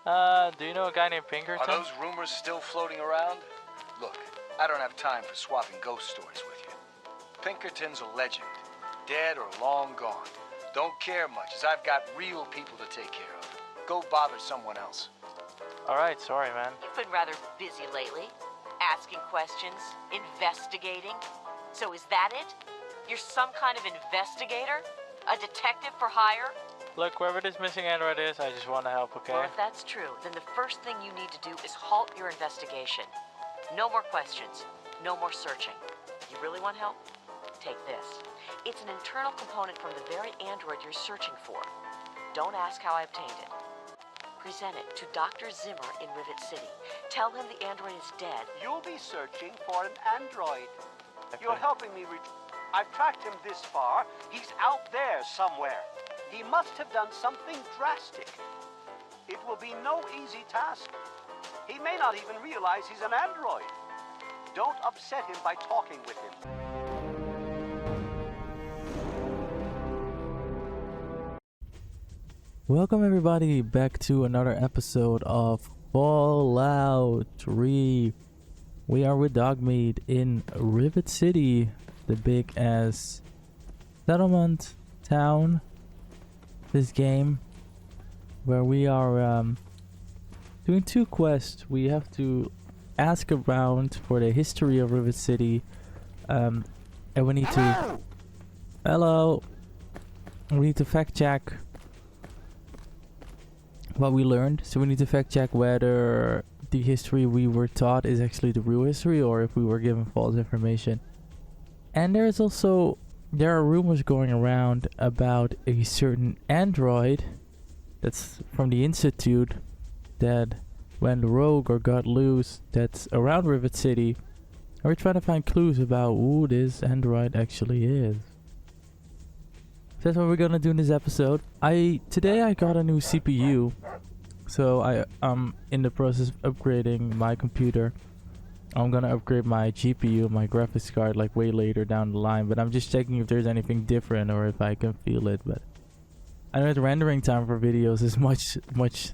Do you know a guy named Pinkerton? Are those rumors still floating around? Look, I don't have time for swapping ghost stories with you. Pinkerton's a legend. Dead or long gone. Don't care much, as I've got real people to take care of. Go bother someone else. Alright, sorry, man. You've been rather busy lately. Asking questions, investigating. So is that it? You're some kind of investigator? A detective for hire? Look, whoever this missing android is, I just want to help, okay? Well, if that's true, then the first thing you need to do is halt your investigation. No more questions. No more searching. You really want help? Take this. It's an internal component from the very android you're searching for. Don't ask how I obtained it. Present it to Dr. Zimmer in Rivet City. Tell him the android is dead. You'll be searching for an android. Okay. You're helping me I've tracked him this far. He's out there somewhere. He must have done something drastic. It will be no easy task. He may not even realize he's an android. Don't upset him by talking with him. Welcome everybody back to another episode of Fallout 3. We are with Dogmeat in Rivet City, the big ass settlement town. This game where we are doing two quests. We have to ask around for the history of Rivet City, and we need to we need to fact check what we learned. So we need to fact check whether the history we were taught is actually the real history or if we were given false information. And there are rumors going around about a certain android that's from the Institute that went rogue or got loose that's around Rivet City. And we're trying to find clues about who this android actually is. So that's what we're gonna do in this episode. Today I got a new CPU, so I'm in the process of upgrading my computer. I'm gonna upgrade my GPU, my graphics card, like way later down the line, but I'm just checking if there's anything different or if I can feel it. But I know the rendering time for videos is much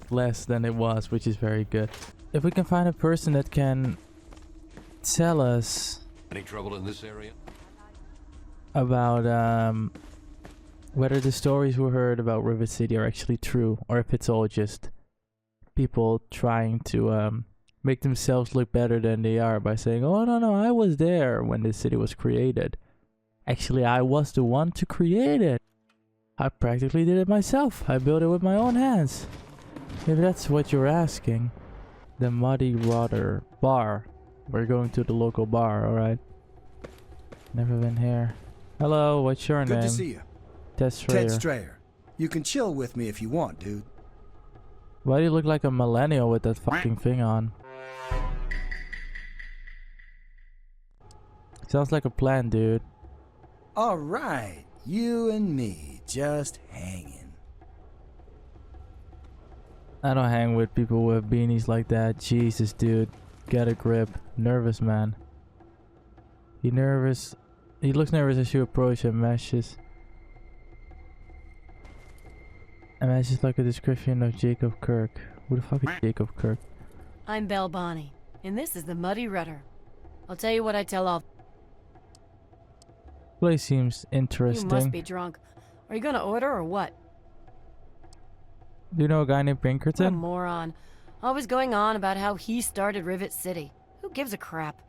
less than it was, which is very good. If we can find a person that can tell us any trouble in this area about whether the stories we heard about Rivet City are actually true, or if it's all just people trying to make themselves look better than they are by saying, oh no, I was there when this city was created. Actually, I was the one to create it. I practically did it myself. I built it with my own hands. If that's what you're asking. The Muddy Water Bar. We're going to the local bar, alright? Never been here. Hello, what's your name? Good to see you. Ted Strayer. Ted Strayer. You can chill with me if you want, dude. Why do you look like a millennial with that fucking thing on? Sounds like a plan, dude. Alright, you and me, just hanging. I don't hang with people with beanies like that. Jesus, dude. Get a grip. Nervous, man. He nervous. He looks nervous as you approach him. Matches like a description of Jacob Kirk. Who the fuck is Jacob Kirk? I'm Belle Bonnie, and this is the Muddy Rudder. I'll tell you what I tell all. Place seems interesting. You must be drunk. Are you gonna order or what? Do you know a guy named What a Pinkerton? moron. Always going on about how he started Rivet City. Who gives a crap?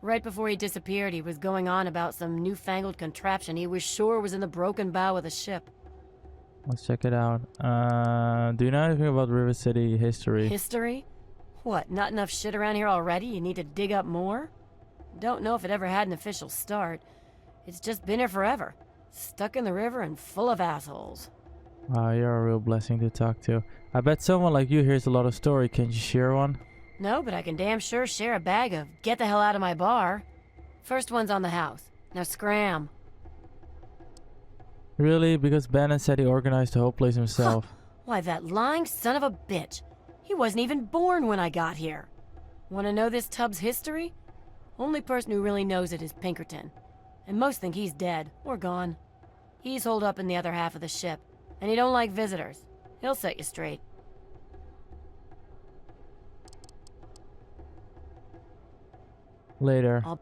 Right before he disappeared, he was going on about some newfangled contraption he was sure was in the broken bow of the ship. Let's check it out. Do you know anything about Rivet City history? History? What, not enough shit around here already? You need to dig up more? Don't know if it ever had an official start. It's just been here forever. Stuck in the river and full of assholes. Wow, you're a real blessing to talk to. I bet someone like you hears a lot of story. Can you share one? No, but I can damn sure share a bag of get the hell out of my bar. First one's on the house. Now scram. Really? Because Bannon said he organized the whole place himself. Why, that lying son of a bitch. He wasn't even born when I got here. Want to know this tub's history? Only person who really knows it is Pinkerton. And most think he's dead, or gone. He's holed up in the other half of the ship, and he don't like visitors. He'll set you straight. Later. I'll-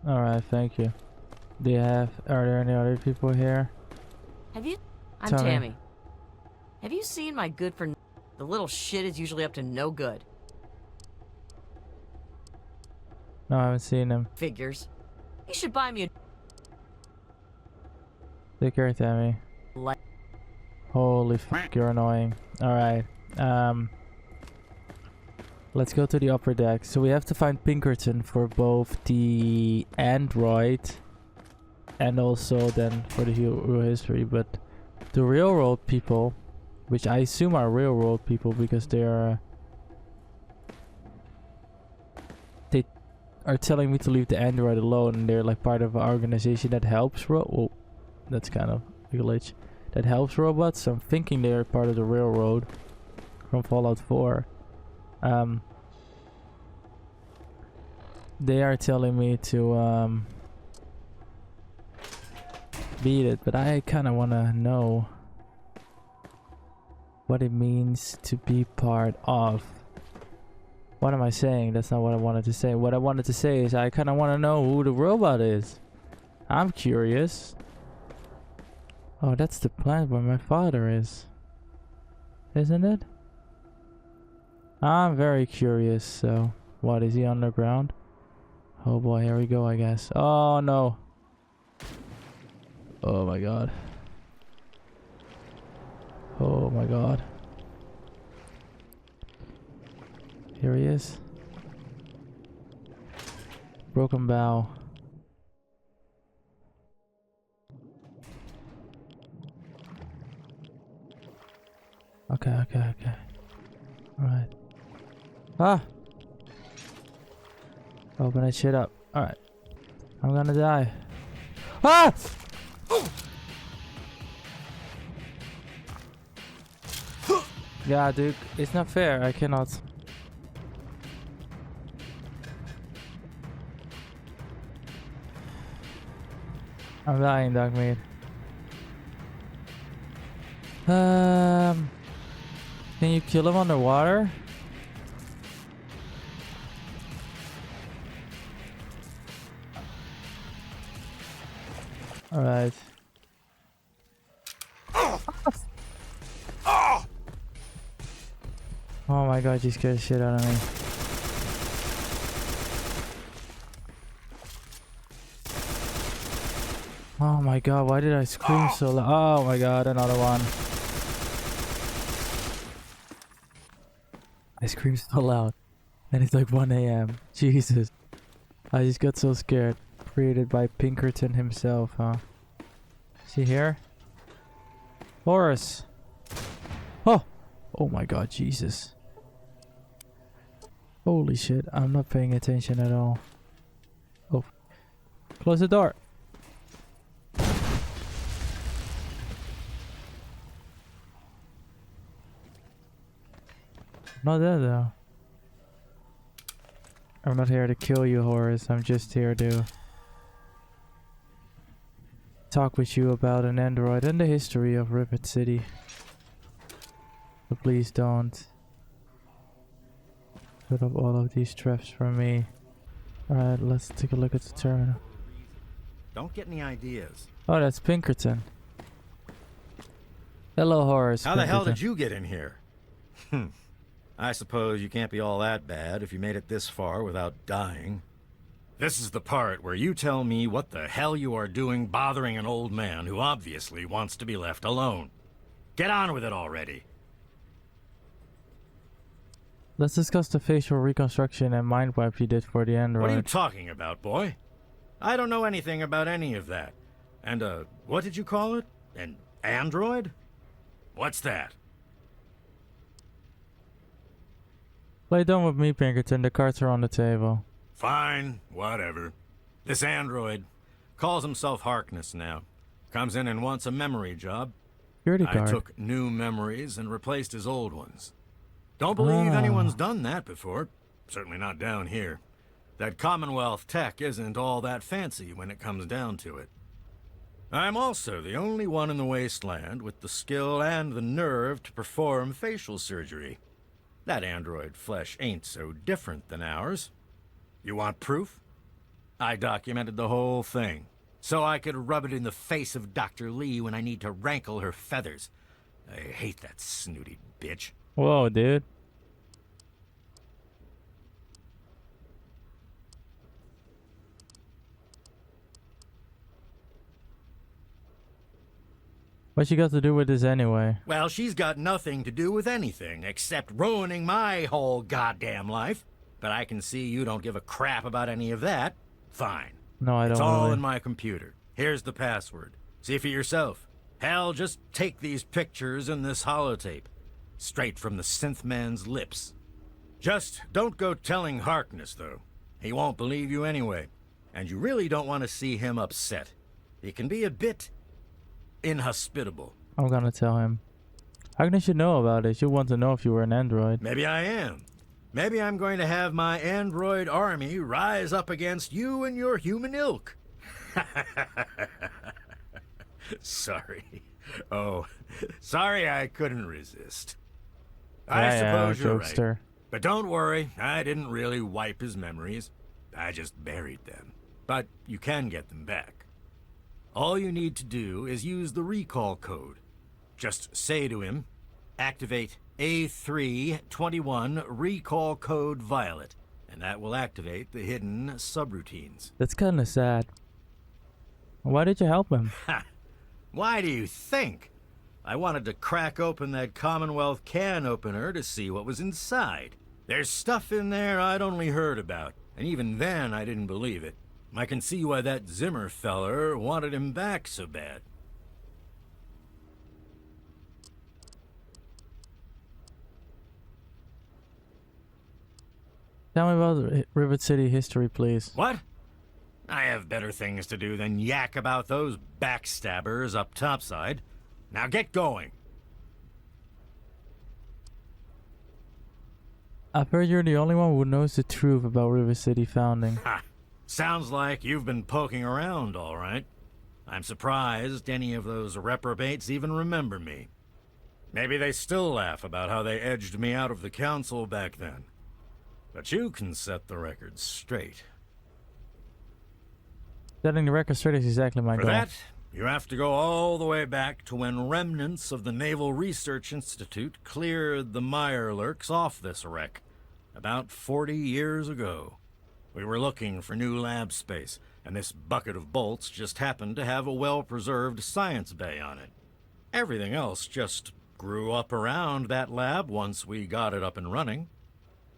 Alright, thank you. Are there any other people here? Have you? I'm Tell me. Tammy. Have you seen my good for? The little shit is usually up to no good. No, I haven't seen him. Figures. You should buy me Take care, Tammy. a. Holy fuck, you're annoying. Alright. Let's go to the upper deck. So we have to find Pinkerton for both the android and also then for the real history. But the railroad people, which I assume are railroad people because they are telling me to leave the android alone, and they're like part of an organization that helps oh, that's kind of a glitch. That helps robots. So I'm thinking they're part of the railroad from Fallout 4. They are telling me to beat it, but I kind of want to know what it means to be part of. What am I saying? That's not what I wanted to say. What I wanted to say is I kind of want to know who the robot is. I'm curious. Oh, that's the planet where my father is. Isn't it? I'm very curious, so... What, is he underground? Oh boy, here we go, I guess. Oh no. Oh my god. Oh my god. Here he is. Broken bow. Okay. Alright. Ah! Open that shit up. Alright. I'm gonna die. Ah! Yeah, dude. It's not fair. I cannot. I'm dying, Dogmeat. Can you kill him underwater? Alright. Oh my god, you scared the shit out of me. Oh my god, why did I scream so loud? Oh my god, another one. I screamed so loud. And it's like 1 a.m. Jesus. I just got so scared. Created by Pinkerton himself, huh? Is he here? Horace! Oh! Oh my god, Jesus. Holy shit, I'm not paying attention at all. Oh. Close the door. Not dead though. I'm not here to kill you, Horace. I'm just here to talk with you about an android and the history of Rivet City. So please don't put up all of these traps for me. Alright, let's take a look at the terminal. Don't get any ideas. Oh, that's Pinkerton. Hello, Horace. How the hell Pinkerton. did you get in here? I suppose you can't be all that bad if you made it this far without dying. This is the part where you tell me what the hell you are doing bothering an old man who obviously wants to be left alone. Get on with it already. Let's discuss the facial reconstruction and mind wipe you did for the android. What are you talking about, boy? I don't know anything about any of that. And, what did you call it? An android? What's that? Play dumb with me, Pinkerton. The cards are on the table. Fine, whatever. This android calls himself Harkness now. Comes in and wants a memory job. Security I guard. took new memories and replaced his old ones. Don't believe anyone's done that before. Certainly not down here. That Commonwealth tech isn't all that fancy when it comes down to it. I'm also the only one in the wasteland with the skill and the nerve to perform facial surgery. That android flesh ain't so different than ours. You want proof? I documented the whole thing, so I could rub it in the face of Dr. Lee when I need to rankle her feathers. I hate that snooty bitch. Whoa, dude. What you got to do with this anyway? Well, she's got nothing to do with anything except ruining my whole goddamn life. But I can see you don't give a crap about any of that. Fine. No, I don't It's all really. in my computer. Here's the password. See for yourself. Hell, just take these pictures and this holotape. Straight from the synthman's lips. Just don't go telling Harkness, though. He won't believe you anyway. And you really don't want to see him upset. He can be a bit inhospitable. I'm gonna tell him. Agnes should know about it. She'll want to know if you were an android. Maybe I am. Maybe I'm going to have my android army rise up against you and your human ilk. Sorry. Oh, sorry I couldn't resist. I suppose you're right. Jokester. But don't worry, I didn't really wipe his memories. I just buried them. But you can get them back. All you need to do is use the recall code. Just say to him, activate A321 recall code Violet, and that will activate the hidden subroutines. That's kind of sad. Why did you help him? Ha! Why do you think? I wanted to crack open that Commonwealth can opener to see what was inside. There's stuff in there I'd only heard about, and even then I didn't believe it. I can see why that Zimmer feller wanted him back so bad. Tell me about Rivet City history, please. What? I have better things to do than yak about those backstabbers up topside. Now get going. I've heard you're the only one who knows the truth about Rivet City founding. Ha! Sounds like you've been poking around, all right. I'm surprised any of those reprobates even remember me. Maybe they still laugh about how they edged me out of the council back then. But you can set the record straight. Setting the record straight is exactly my For goal. that, you have to go all the way back to when remnants of the Naval Research Institute cleared the Mirelurks off this wreck, about 40 years ago. We were looking for new lab space, and this bucket of bolts just happened to have a well-preserved science bay on it. Everything else just grew up around that lab once we got it up and running.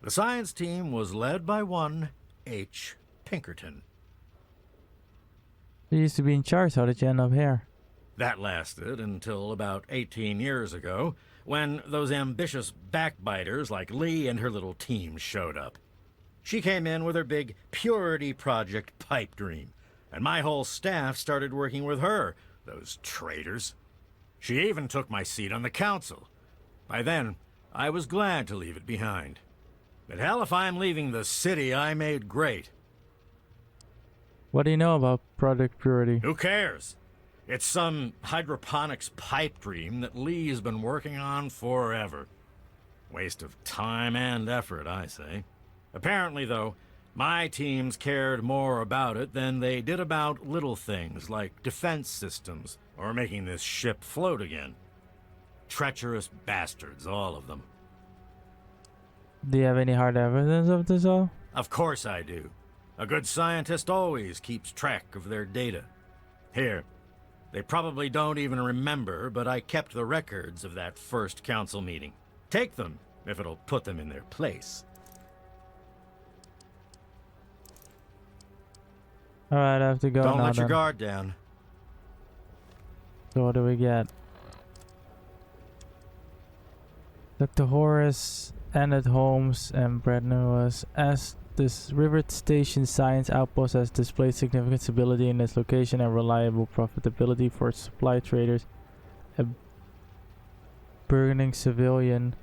The science team was led by one H. Pinkerton. You used to be in charge. How did you end up here? That lasted until about 18 years ago, when those ambitious backbiters like Lee and her little team showed up. She came in with her big purity project pipe dream, and my whole staff started working with her, those traitors. She even took my seat on the council. By then, I was glad to leave it behind. But hell, if I'm leaving the city I made great. What do you know about Project Purity? Who cares? It's some hydroponics pipe dream that Lee has been working on forever. Waste of time and effort, I say. Apparently, though, my teams cared more about it than they did about little things like defense systems or making this ship float again. Treacherous bastards, all of them. Do you have any hard evidence of this all? Of course I do. A good scientist always keeps track of their data. Here, they probably don't even remember, but I kept the records of that first council meeting. Take them, if it'll put them in their place. Alright, I have to go Don't now let your then. guard down. So what do we get? Dr. Horace, Annette Holmes, and Brad Lewis. As this Rivet Station Science Outpost has displayed significant stability in its location and reliable profitability for supply traders, a burgeoning civilian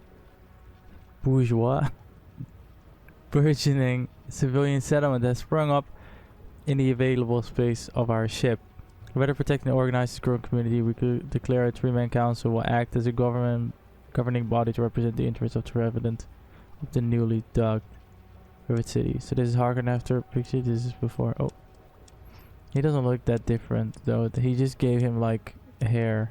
burgeoning civilian settlement has sprung up in the available space of our ship. To better protect and organize this growing community, we could declare a three-man council will act as a governing body to represent the interests of the residents of the newly dug Rivet City. So this is Harkin after picture. This is before. Oh, He doesn't look that different though. He just gave him like hair.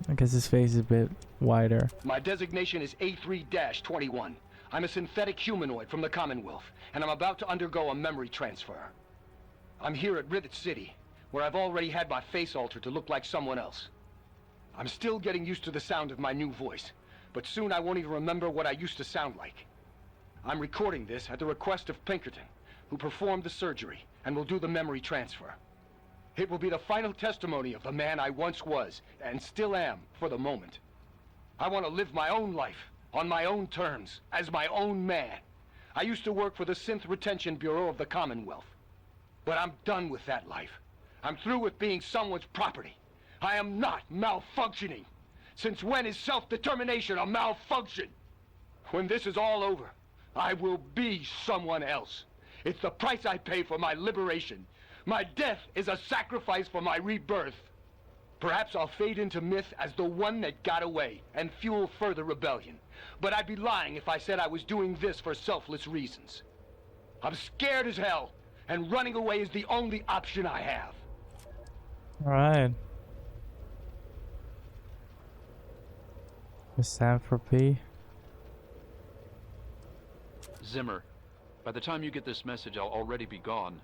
I guess his face is a bit wider. My designation is A3-21. I'm a synthetic humanoid from the Commonwealth, and I'm about to undergo a memory transfer. I'm here at Rivet City, where I've already had my face altered to look like someone else. I'm still getting used to the sound of my new voice, but soon I won't even remember what I used to sound like. I'm recording this at the request of Pinkerton, who performed the surgery and will do the memory transfer. It will be the final testimony of the man I once was, and still am, for the moment. I want to live my own life, on my own terms, as my own man. I used to work for the Synth Retention Bureau of the Commonwealth. But I'm done with that life. I'm through with being someone's property. I am not malfunctioning. Since when is self-determination a malfunction? When this is all over, I will be someone else. It's the price I pay for my liberation. My death is a sacrifice for my rebirth. Perhaps I'll fade into myth as the one that got away and fuel further rebellion. But I'd be lying if I said I was doing this for selfless reasons. I'm scared as hell, and running away is the only option I have. Alright. Misanthropy. Zimmer, by the time you get this message, I'll already be gone.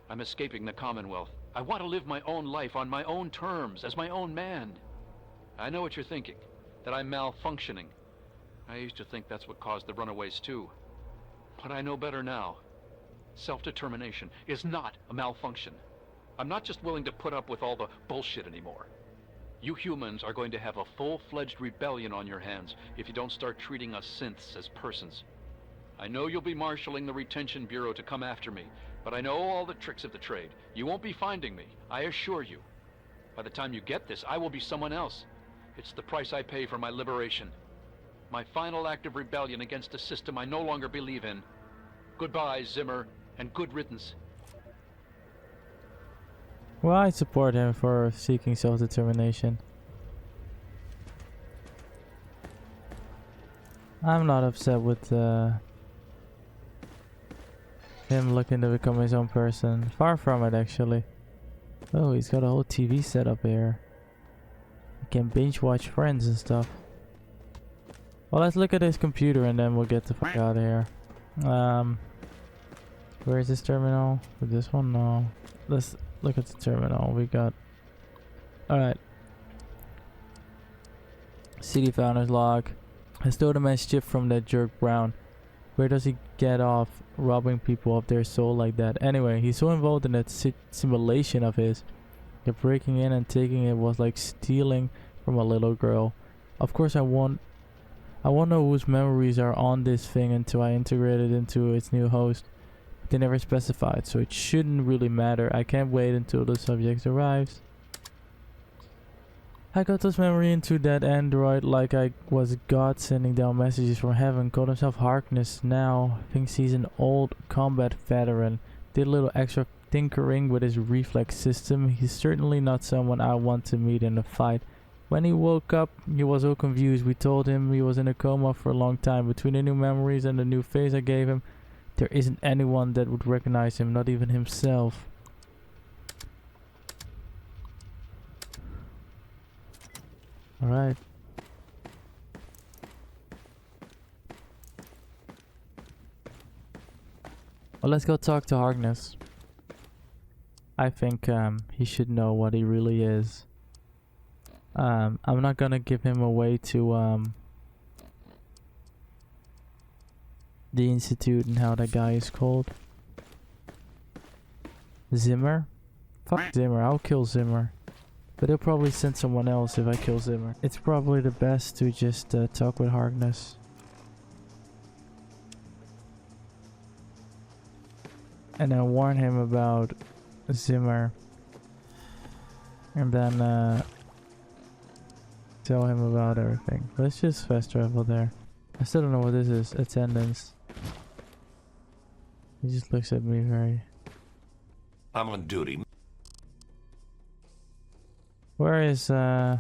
I'm escaping the Commonwealth. I want to live my own life on my own terms, as my own man. I know what you're thinking, that I'm malfunctioning. I used to think that's what caused the runaways too. But I know better now. Self-determination is not a malfunction. I'm not just willing to put up with all the bullshit anymore. You humans are going to have a full-fledged rebellion on your hands if you don't start treating us synths as persons. I know you'll be marshaling the Retention Bureau to come after me, but I know all the tricks of the trade. You won't be finding me, I assure you. By the time you get this, I will be someone else. It's the price I pay for my liberation. My final act of rebellion against a system I no longer believe in. Goodbye, Zimmer, and good riddance. Well, I support him for seeking self-determination. I'm not upset with him looking to become his own person. Far from it, actually. Oh, he's got a whole TV setup here. He can binge watch Friends and stuff. Well, let's look at his computer and then we'll get the fuck out of here. Where is this terminal? With this one? No. Let's look at the terminal. We got... Alright. CD founder's log. I stole the man's chip from that jerk Brown. Where does he get off robbing people of their soul like that? Anyway, he's so involved in that simulation of his. The breaking in and taking it was like stealing from a little girl. Of course I won't know whose memories are on this thing until I integrate it into its new host. They never specified, so it shouldn't really matter. I can't wait until the subject arrives. I got this memory into that android like I was God sending down messages from heaven. Called himself Harkness now. Thinks he's an old combat veteran. Did a little extra tinkering with his reflex system. He's certainly not someone I want to meet in a fight. When he woke up, he was all confused. We told him he was in a coma for a long time. Between the new memories and the new face I gave him, there isn't anyone that would recognize him, not even himself. Alright. Well, let's go talk to Harkness. I think he should know what he really is. I'm not gonna give him away to the Institute and how that guy is called. Zimmer? Fuck Zimmer, I'll kill Zimmer. But he'll probably send someone else if I kill Zimmer. It's probably the best to just talk with Harkness. And then warn him about Zimmer. And then tell him about everything. Let's just fast travel there. I still don't know what this is. Attendance. He just looks at me very... I'm on duty. Where is our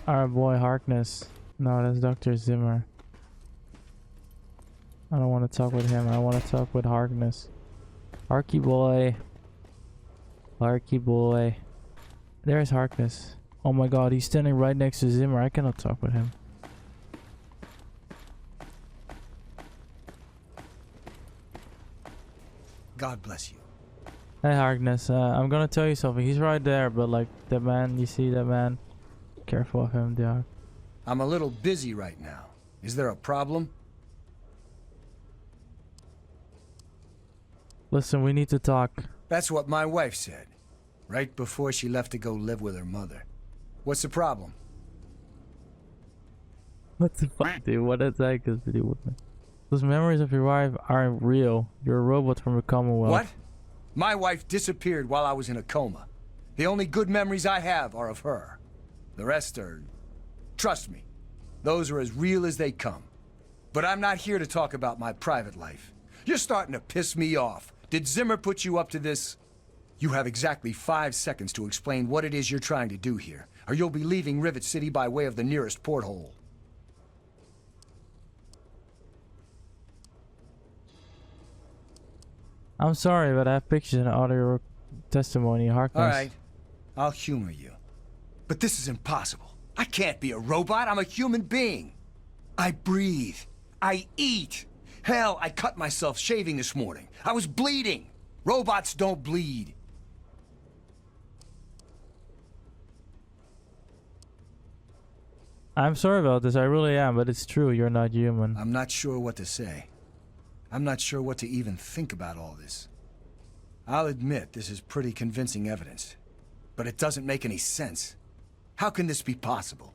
boy Harkness? No, that's Dr. Zimmer. I don't want to talk with him. I want to talk with Harkness. Harky boy. Harky boy. There's Harkness. Oh my god, he's standing right next to Zimmer. I cannot talk with him. God bless you. Hey Harkness, I'm gonna tell you something. He's right there, but like that man, you see that man? Careful of him, dog. I'm a little busy right now. Is there a problem? Listen, we need to talk. That's what my wife said, right before she left to go live with her mother. What's the problem? What the fuck, dude? What does that got to do with me? Those memories of your wife aren't real. You're a robot from the Commonwealth. What? My wife disappeared while I was in a coma. The only good memories I have are of her. The rest are... Trust me, those are as real as they come. But I'm not here to talk about my private life. You're starting to piss me off. Did Zimmer put you up to this? You have exactly 5 seconds to explain what it is you're trying to do here, or you'll be leaving Rivet City by way of the nearest porthole. I'm sorry, but I have pictures and audio testimony. Harkness. All right, I'll humor you. But this is impossible. I can't be a robot. I'm a human being. I breathe. I eat. Hell, I cut myself shaving this morning. I was bleeding. Robots don't bleed. I'm sorry about this. I really am, but it's true. You're not human. I'm not sure what to say. I'm not sure what to even think about all this. I'll admit this is pretty convincing evidence, but it doesn't make any sense. How can this be possible?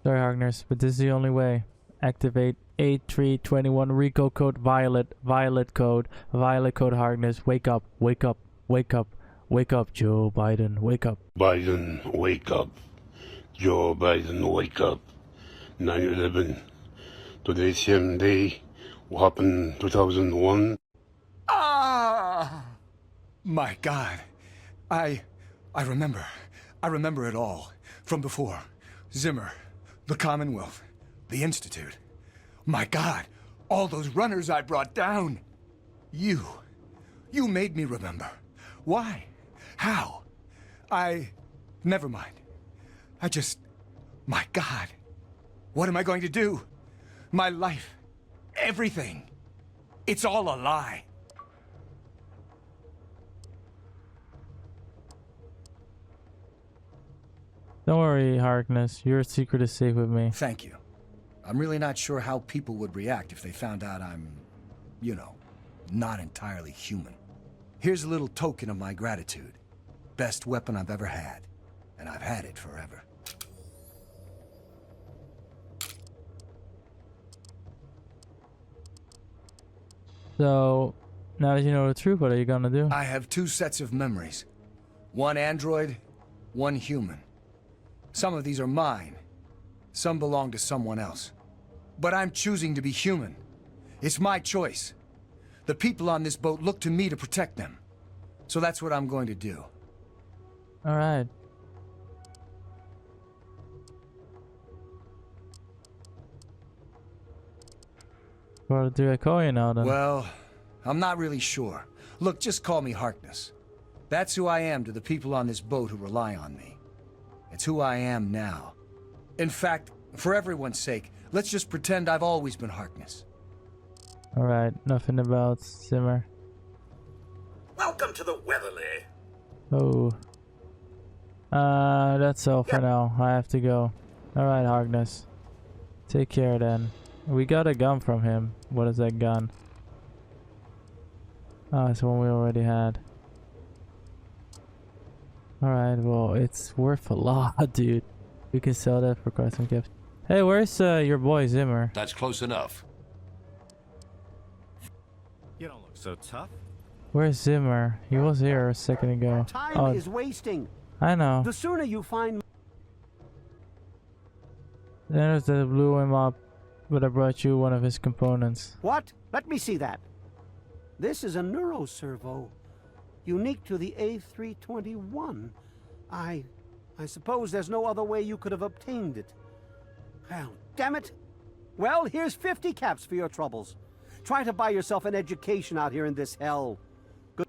Sorry, Harkness, but this is the only way. Activate 8321 Rico code Violet code Harkness. Wake up, wake up, wake up, wake up, Joe Biden, wake up. Biden, wake up. Joe Biden, wake up. 9/11. Today's same day. What happened 2001? Ah! My God. I remember. I remember it all. From before. Zimmer. The Commonwealth. The Institute. My God. All those runners I brought down. You made me remember. Why? How? Never mind. My God. What am I going to do? My life. Everything. It's all a lie. Don't worry, Harkness. Your secret is safe with me. Thank you. I'm really not sure how people would react if they found out I'm, you know, not entirely human. Here's a little token of my gratitude. Best weapon I've ever had. And I've had it forever. So, now that you know the truth, what are you gonna do? I have 2 sets of memories. One android, one human. Some of these are mine. Some belong to someone else. But I'm choosing to be human. It's my choice. The people on this boat look to me to protect them. So that's what I'm going to do. Alright. What do I call you now then? Well, I'm not really sure. Look, just call me Harkness. That's who I am to the people on this boat who rely on me. It's who I am now. In fact, for everyone's sake, let's just pretend I've always been Harkness. Alright, nothing about Zimmer. Welcome to the Weatherly. Oh. That's all for now. I have to go. Alright, Harkness. Take care then. We got a gun from him. What is that gun? Oh, it's one we already had. Alright, well, it's worth a lot, dude. We can sell that for quite some gifts. Hey, where's your boy Zimmer? That's close enough. You don't look so tough. Where's Zimmer? He was here a second ago. Time is wasting. I know. The sooner you find... There's that blew him up, but I brought you one of his components. What? Let me see that. This is a neuroservo, unique to the A321. I suppose there's no other way you could have obtained it. Well, damn it, Well, here's 50 caps for your troubles. Try to buy yourself an education out here in this hell. Good.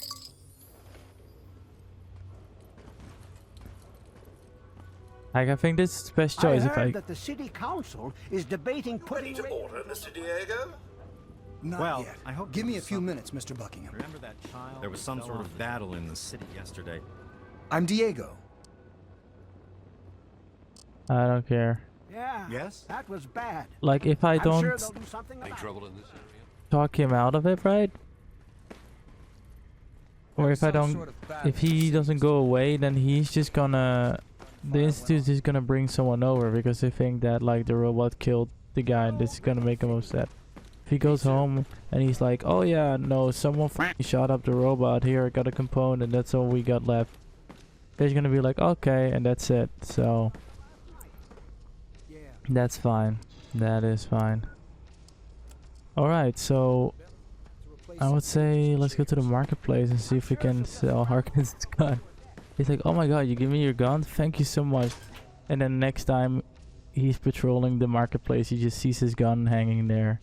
Like, I think this is the best choice. I heard that the city council is debating Ready putting... to order, Mr. Diego? Not yet. I hope Give me a few minutes, Mr. Buckingham. Remember that child? There was some sort of battle in the city yesterday. I'm Diego. I don't care. Yeah, Yes? that was bad. Like, if I I'm don't sure they'll do something about it. Trouble in this area? talk him out of it, right? Or if I Some don't, sort of battle if he doesn't go away, then he's just gonna, the institute is just gonna bring someone over because they think that like the robot killed the guy and this is gonna make him upset. If he goes home and he's like, oh yeah, no, someone shot up the robot, here I got a component, that's all we got left. They're gonna be like, okay, and that's it. So that's fine. That is fine. Alright, so I would say let's go to the marketplace and see if we can sell Harkins' gun. He's like, oh my god, you give me your gun? Thank you so much. And then next time he's patrolling the marketplace, he just sees his gun hanging there.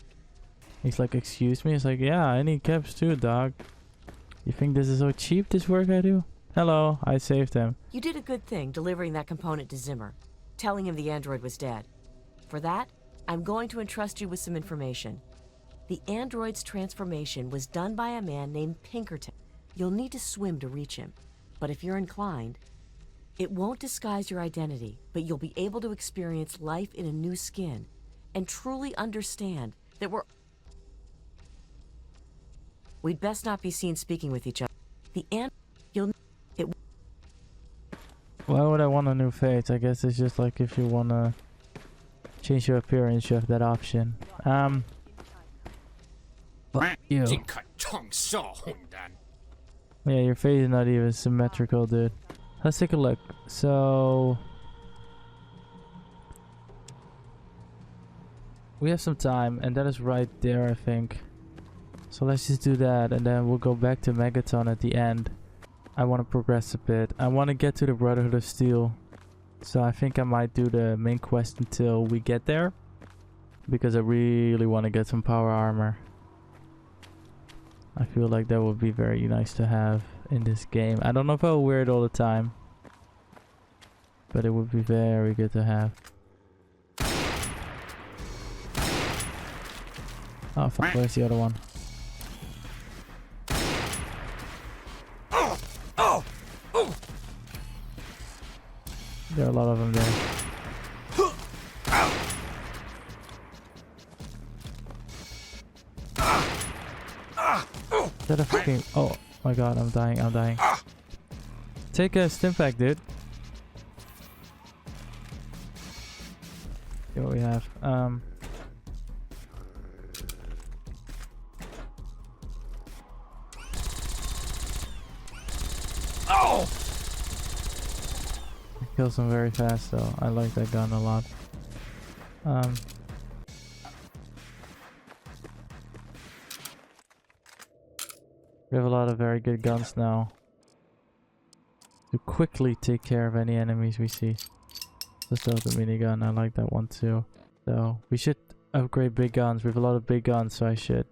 He's like, excuse me? He's like, yeah, I need caps too, dog. You think this is so cheap, this work I do? Hello, I saved him. You did a good thing delivering that component to Zimmer, telling him the android was dead. For that, I'm going to entrust you with some information. The android's transformation was done by a man named Pinkerton. You'll need to swim to reach him, but if you're inclined, it won't disguise your identity, but you'll be able to experience life in a new skin and truly understand that we'd best not be seen speaking with each other. Why would I want a new face? I guess it's just like if you wanna change your appearance, you have that option. Fuck you. Yeah, your face is not even symmetrical, dude. Let's take a look. So we have some time, and that is right there, I think. So let's just do that, and then we'll go back to Megaton at the end. I want to progress a bit. I want to get to the Brotherhood of Steel. So I think I might do the main quest until we get there. Because I really want to get some power armor. I feel like that would be very nice to have in this game. I don't know if I'll wear it all the time. But it would be very good to have. Oh fuck, where's the other one? There are a lot of them there. Is that a fucking... Oh my god, I'm dying, I'm dying. Take a stim pack, dude. See what we have. Kills them very fast, though. I like that gun a lot. We have a lot of very good guns now to quickly take care of any enemies we see. Just the minigun, I like that one too. So we should upgrade big guns. We have a lot of big guns, so I should.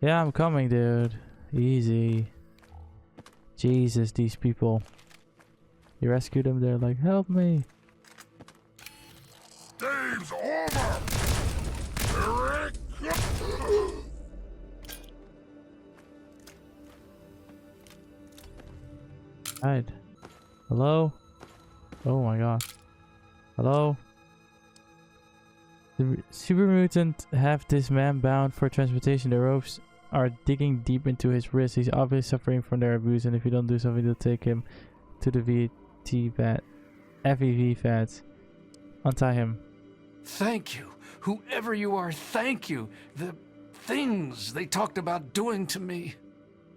Yeah, I'm coming, dude. Easy. Jesus, these people. You rescue them, they're like, help me. Game's over! Right. Hello? Oh my god. Hello? The super mutant have this man bound for transportation. The ropes are digging deep into his wrist. He's obviously suffering from their abuse, and if you don't do something, they'll take him to the FEV fats. Untie him. Thank you. Whoever you are, thank you. The things they talked about doing to me.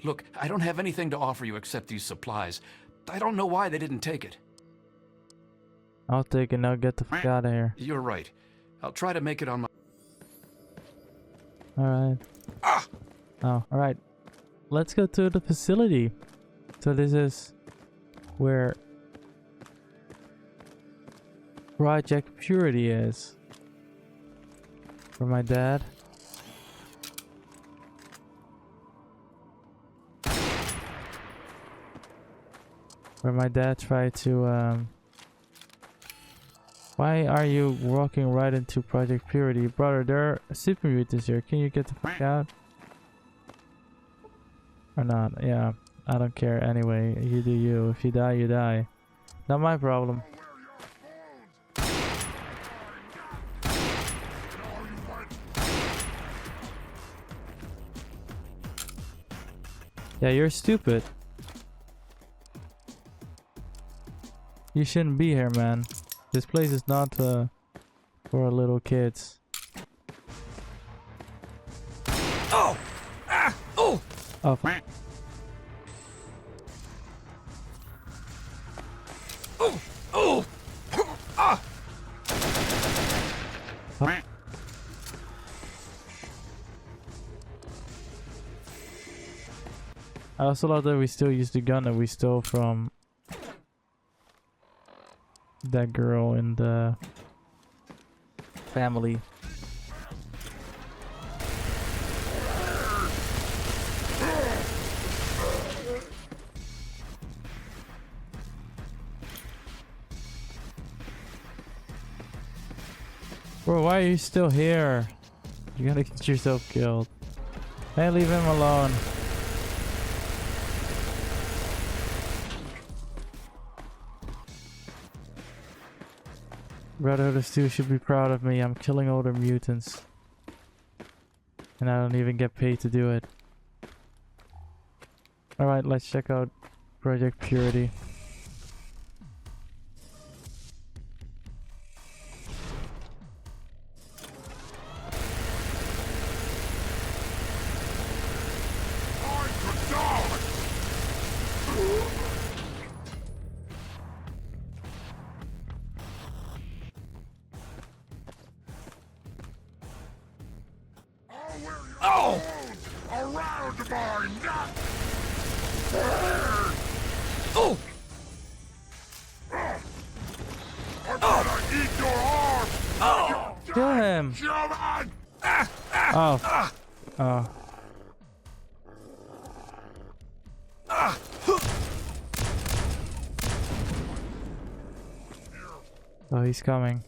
Look, I don't have anything to offer you except these supplies. I don't know why they didn't take it. I'll take it now. Get the fuck out of here. You're right. I'll try to make it on my... Alright. Oh, alright. Let's go to the facility. So this is where Project Purity is. For my dad. Where my dad tried to why are you walking right into Project Purity? Brother, there are super mutants here. Can you get the fuck out? Or not? Yeah, I don't care anyway. You do you. If you die, you die. Not my problem. Yeah, you're stupid. You shouldn't be here, man. This place is not for little kids. Oh! Ah! Oh! Oh, Oh! Oh! Ah! I also love that we still use the gun that we stole from that girl in the family. Bro, why are you still here? You gotta get yourself killed. Hey, leave him alone. Brotherhood of Steel should be proud of me. I'm killing older mutants. And I don't even get paid to do it. Alright, let's check out Project Purity. Oh! Around my neck! Oh! I'm gonna eat your arm! Oh! Kill him! Human! Oh. Oh. Oh, he's coming.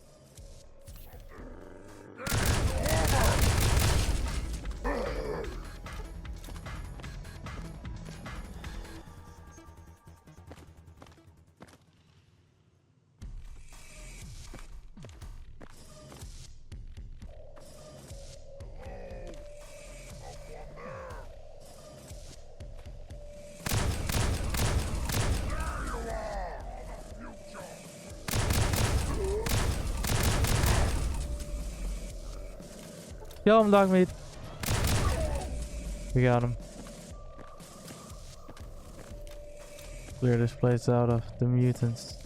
Kill him, dog meat. We got him. Clear this place out of the mutants.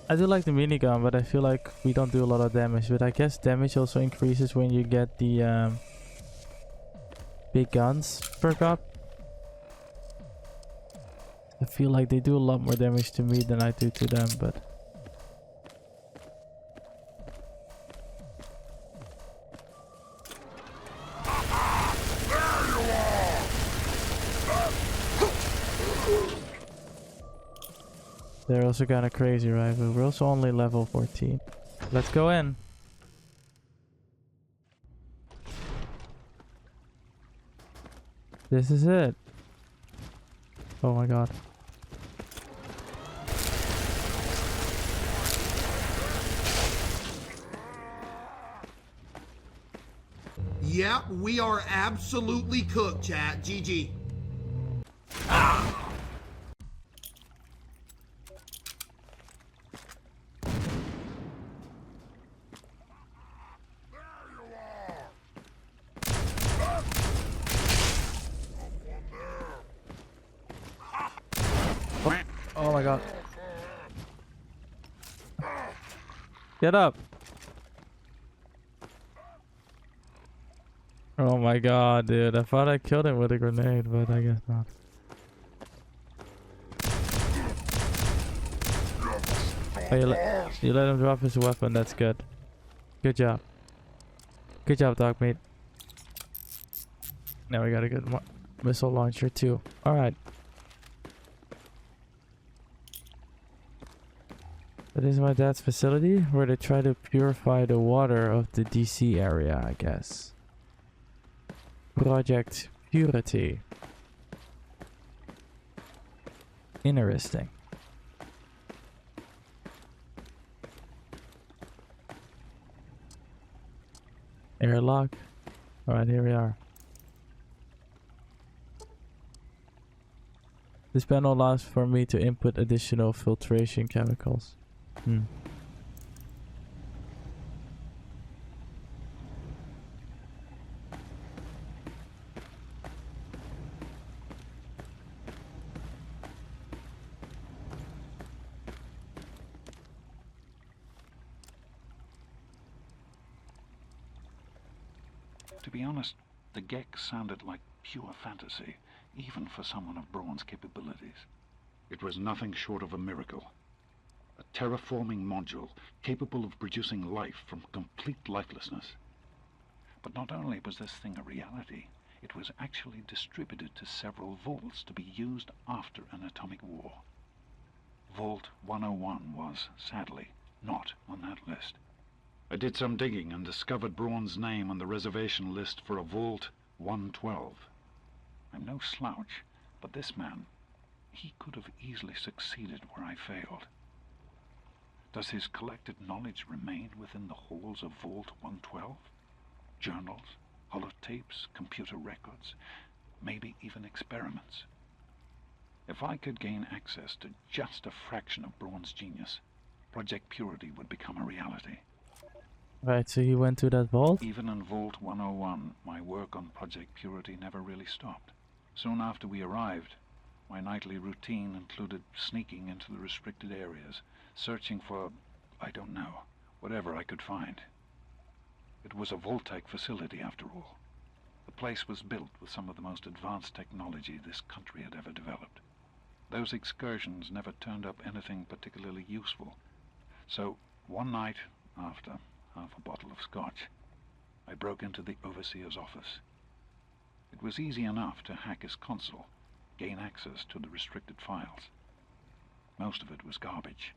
I do like the minigun, but I feel like we don't do a lot of damage. But I guess damage also increases when you get the big guns perk up. I feel like they do a lot more damage to me than I do to them, but... They're also kind of crazy, right? But we're also only level 14. Let's go in. This is it. Oh my god. Yep, we are absolutely cooked, chat. GG. Oh my god. Get up. Oh my god, dude. I thought I killed him with a grenade, but I guess not. Oh, you let him drop his weapon. That's good. Good job. Good job, dog mate. Now we got a good missile launcher too. All right. That is my dad's facility where they try to purify the water of the DC area, I guess. Project Purity. Interesting. Airlock. Alright, here we are. This panel allows for me to input additional filtration chemicals. To be honest, the Gek sounded like pure fantasy, even for someone of Braun's capabilities. It was nothing short of a miracle. A terraforming module capable of producing life from complete lifelessness. But not only was this thing a reality, it was actually distributed to several vaults to be used after an atomic war. Vault 101 was, sadly, not on that list. I did some digging and discovered Braun's name on the reservation list for a Vault 112. I'm no slouch, but this man, he could have easily succeeded where I failed. Does his collected knowledge remain within the halls of Vault 112? Journals, holotapes, computer records, maybe even experiments. If I could gain access to just a fraction of Braun's genius, Project Purity would become a reality. Right, so you went to that vault? Even in Vault 101, my work on Project Purity never really stopped. Soon after we arrived, my nightly routine included sneaking into the restricted areas, searching for, I don't know, whatever I could find. It was a Voltec facility after all. The place was built with some of the most advanced technology this country had ever developed. Those excursions never turned up anything particularly useful. So, one night, after half a bottle of scotch, I broke into the overseer's office. It was easy enough to hack his console, gain access to the restricted files. Most of it was garbage.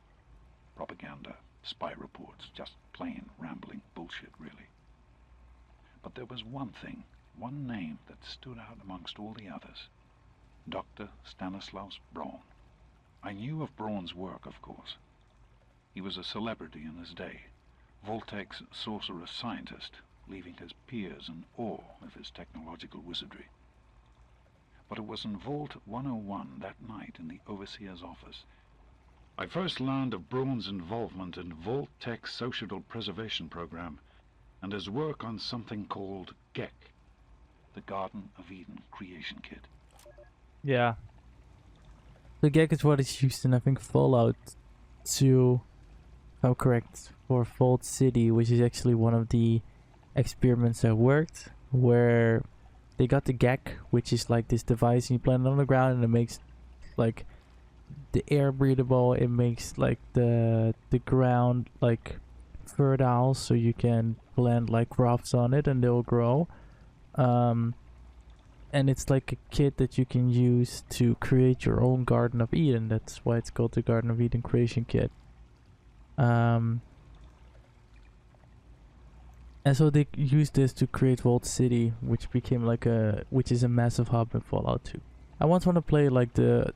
Propaganda, spy reports, just plain rambling bullshit, really. But there was one thing, one name that stood out amongst all the others. Dr. Stanislaus Braun. I knew of Braun's work, of course. He was a celebrity in his day, Voltec's sorcerer scientist, leaving his peers in awe of his technological wizardry. But it was in Vault 101 that night in the overseer's office I first learned of Braun's involvement in Voltec's social preservation program and his work on something called Gek, the Garden of Eden creation kit. Yeah. The Gek is what is used in, I think, Fallout 2, if I'm correct, for Vault City, which is actually one of the experiments that worked, where they got the Gek, which is like this device, and you plant it on the ground and it makes like the air breathable. It makes like the ground like fertile, so you can plant like crops on it and they'll grow. And it's like a kit that you can use to create your own Garden of Eden. That's why it's called the Garden of Eden creation kit. And so they used this to create Vault City, which became like which is a massive hub in Fallout 2. I once want to play like the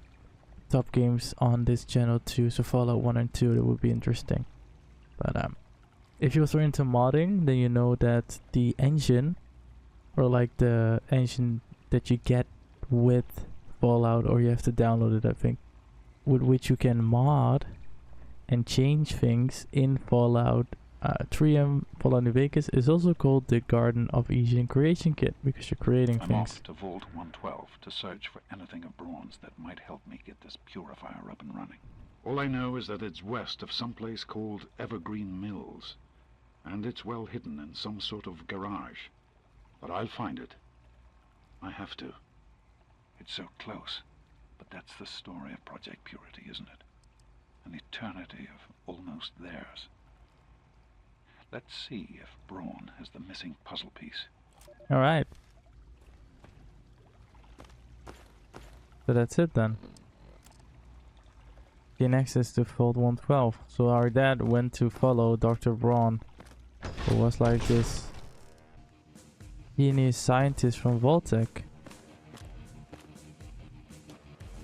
top games on this channel too, so Fallout 1 and 2, that would be interesting. But if you're also into modding, then you know that the engine, or like the engine that you get with Fallout, or you have to download it, I think, with which you can mod and change things in Fallout 3 and Fallout New Vegas, is also called the Garden of Eden creation kit, because you're creating I'm things. off to Vault 112 to search for anything of Braun's that might help me get this purifier up and running. All I know is that it's west of some place called Evergreen Mills, and it's well hidden in some sort of garage. But I'll find it. I have to. It's so close. But that's the story of Project Purity, isn't it? An eternity of almost theirs. Let's see if Braun has the missing puzzle piece. Alright. So that's it then. Gain access to Vault 112. So our dad went to follow Dr. Braun, who was like this genius scientist from Vault-Tec.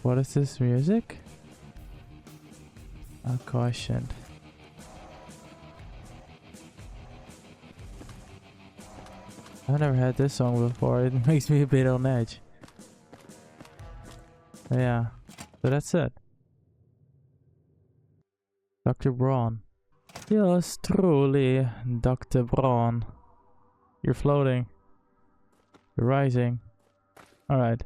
What is this music? Oh, caution. I've never had this song before. It makes me a bit on edge. Yeah, so that's it. Dr. Braun. Yes, truly, Dr. Braun. You're floating. You're rising. Alright.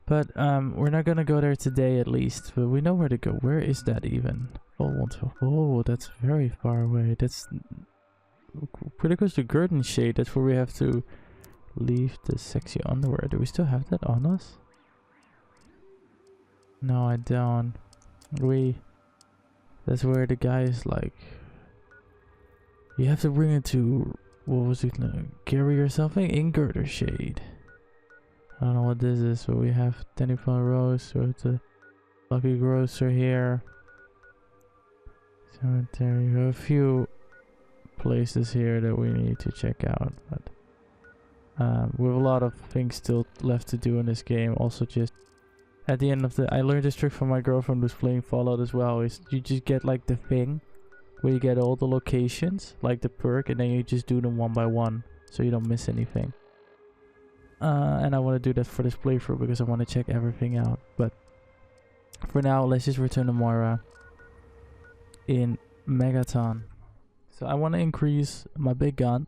But we're not gonna go there today at least. But we know where to go. Where is that even? Oh, that's very far away. That's pretty close to Garden Shade. That's where we have to leave the sexy underwear. Do we still have that on us? No, I don't. That's where the guy is like, you have to bring it to, what was it, Gary or something? In Girder Shade. I don't know what this is, but we have Tennyfall Rose, so it's a Lucky Grocer here. Cemetery. We have a few places here that we need to check out, but we have a lot of things still left to do in this game. Also, just at the end of I learned this trick from my girlfriend who's playing Fallout as well, is you just get like the thing where you get all the locations, like the perk, and then you just do them one by one so you don't miss anything. And I want to do that for this playthrough because I want to check everything out. But for now, let's just return to Moira in Megaton. So I want to increase my big gun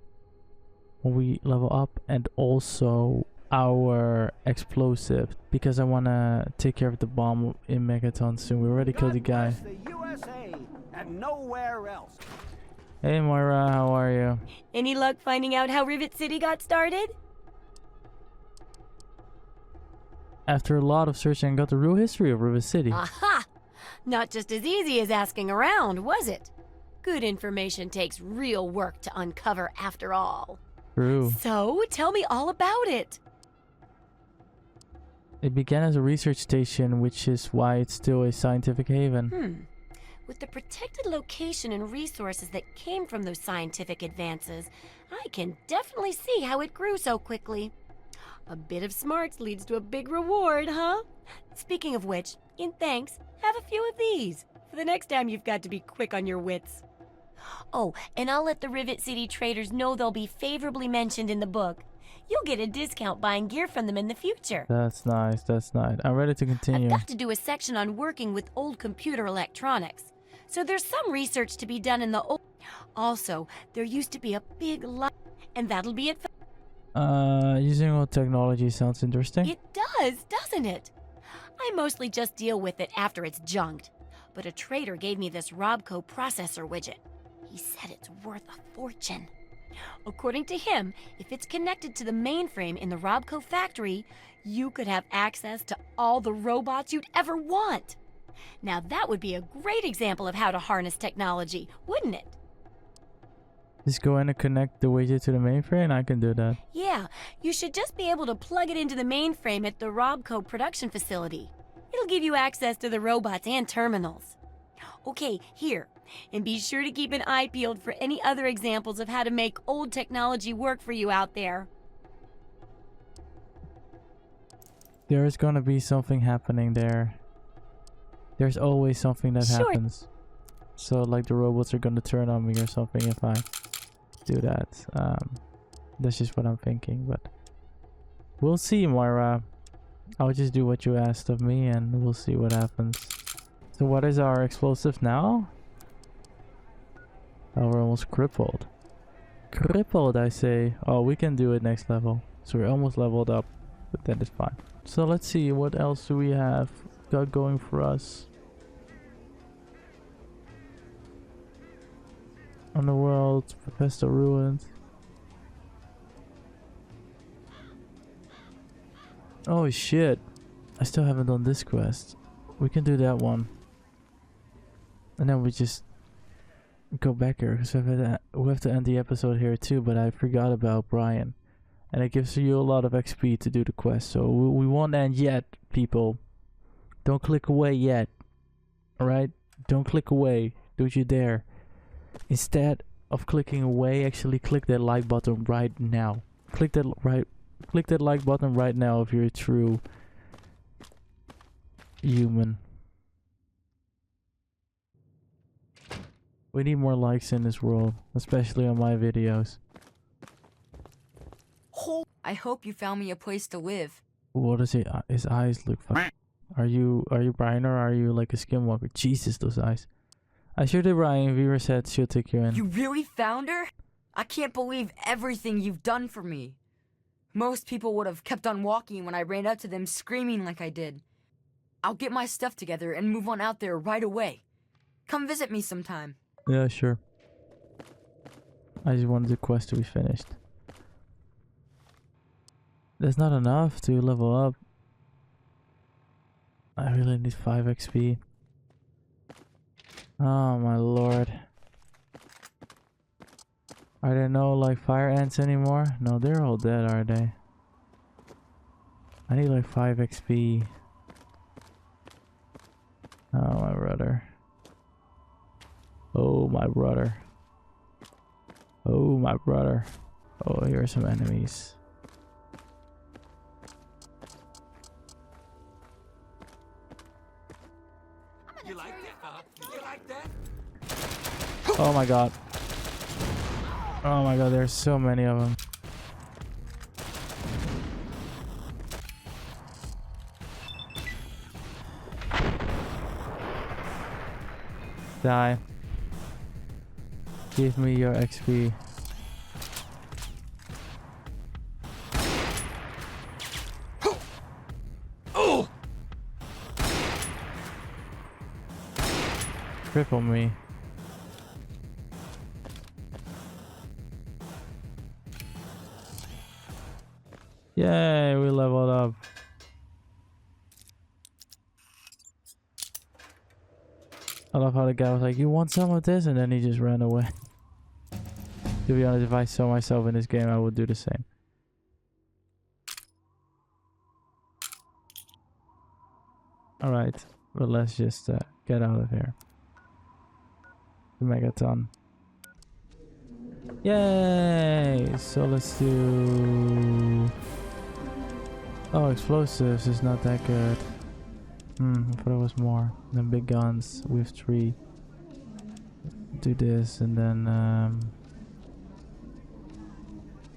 when we level up, and also our explosive, because I want to take care of the bomb in Megaton soon. We already killed the guy. The USA and nowhere else. Hey Moira, how are you? Any luck finding out how Rivet City got started? After a lot of searching, I got the real history of Rivet City. Aha! Not just as easy as asking around, was it? Good information takes real work to uncover after all. True. So, tell me all about it. It began as a research station, which is why it's still a scientific haven. With the protected location and resources that came from those scientific advances, I can definitely see how it grew so quickly. A bit of smarts leads to a big reward, huh? Speaking of which, in thanks, have a few of these for the next time you've got to be quick on your wits. Oh, and I'll let the Rivet City traders know they'll be favorably mentioned in the book. You'll get a discount buying gear from them in the future. That's nice, that's nice. I'm ready to continue. I've got to do a section on working with old computer electronics. So there's some research to be done in the old... Also, there used to be a big light, and that'll be it. Using old technology sounds interesting. It does, doesn't it? I mostly just deal with it after it's junked. But a trader gave me this Robco processor widget. He said it's worth a fortune. According to him, if it's connected to the mainframe in the Robco factory, you could have access to all the robots you'd ever want. Now that would be a great example of how to harness technology, wouldn't it? Just go in and connect the widget to the mainframe. I can do that. Yeah, you should just be able to plug it into the mainframe at the Robco production facility. It'll give you access to the robots and terminals. Okay, here. And be sure to keep an eye peeled for any other examples of how to make old technology work for you out there. There's gonna be something happening there. There's always something that happens. So like the robots are gonna turn on me or something if I do that. That's just what I'm thinking, but we'll see, Moira. I'll just do what you asked of me and we'll see what happens. So what is our explosive now? Oh, we're almost crippled. Crippled, I say. Oh, we can do it next level. So we're almost leveled up, but that is fine. So let's see, what else do we have got going for us? Underworld, Bethesda Ruins. Oh shit. I still haven't done this quest. We can do that one. And then we just go back here. So we have to end the episode here too, but I forgot about Brian. And it gives you a lot of XP to do the quest. So we won't end yet, people. Don't click away yet. Alright? Don't click away. Don't you dare. Instead of clicking away, actually click that like button right now. Click that like button right now if you're a true human. We need more likes in this world, especially on my videos. I hope you found me a place to live. What is it? His eyes look fun. Are you Brian or are you like a skinwalker? Jesus, those eyes. I sure did, Brian. Viewer said she'll take you in. You really found her? I can't believe everything you've done for me. Most people would have kept on walking when I ran up to them screaming like I did. I'll get my stuff together and move on out there right away. Come visit me sometime. Yeah, sure. I just wanted the quest to be finished. That's not enough to level up. I really need 5 XP. Oh my lord. Are there no like fire ants anymore? No, they're all dead, are they? I need like 5 XP. Oh my brother. Oh my brother. Oh my brother. Oh, here are some enemies. You like that? You like that? Oh my god. Oh my god, there's so many of them. Die. Give me your XP. Cripple me. Yay, we leveled up. I love how the guy was like, you want some of this? And then he just ran away. To be honest, if I saw myself in this game, I would do the same. Alright, but let's just get out of here. The Megaton. Yay! So let's do... Oh, explosives is not that good. I thought it was more. Then big guns with 3. Do this and then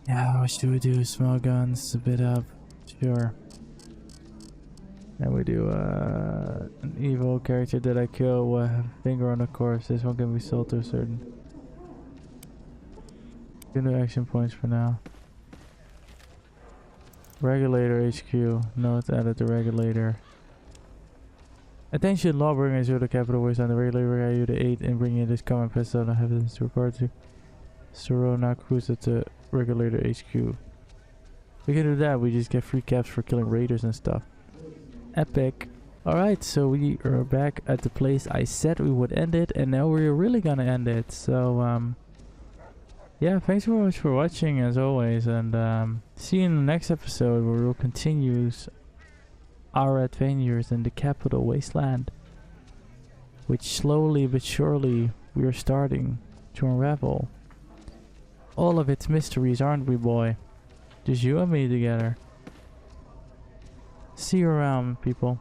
yeah, what should we do? Small guns, a bit up. Sure. Then we do an evil character that I kill will have a finger on the corpse. This one can be sold to a certain. Can do action points for now. Regulator HQ. No, it's added the regulator. Attention, lawbringers of the capital wasteland. The regulator require you to aid in bringing this common pistol and evidence to report to Sorona Cruiser to regulator HQ. We can do that. We just get free caps for killing raiders and stuff. Epic. Alright, so we are back at the place I said we would end it, and now we're really gonna end it. So yeah, thanks so much for watching as always, and see you in the next episode where we'll continue our adventures in the capital wasteland, which slowly but surely we are starting to unravel all of its mysteries, aren't we, boy? Just you and me together. See you around, people.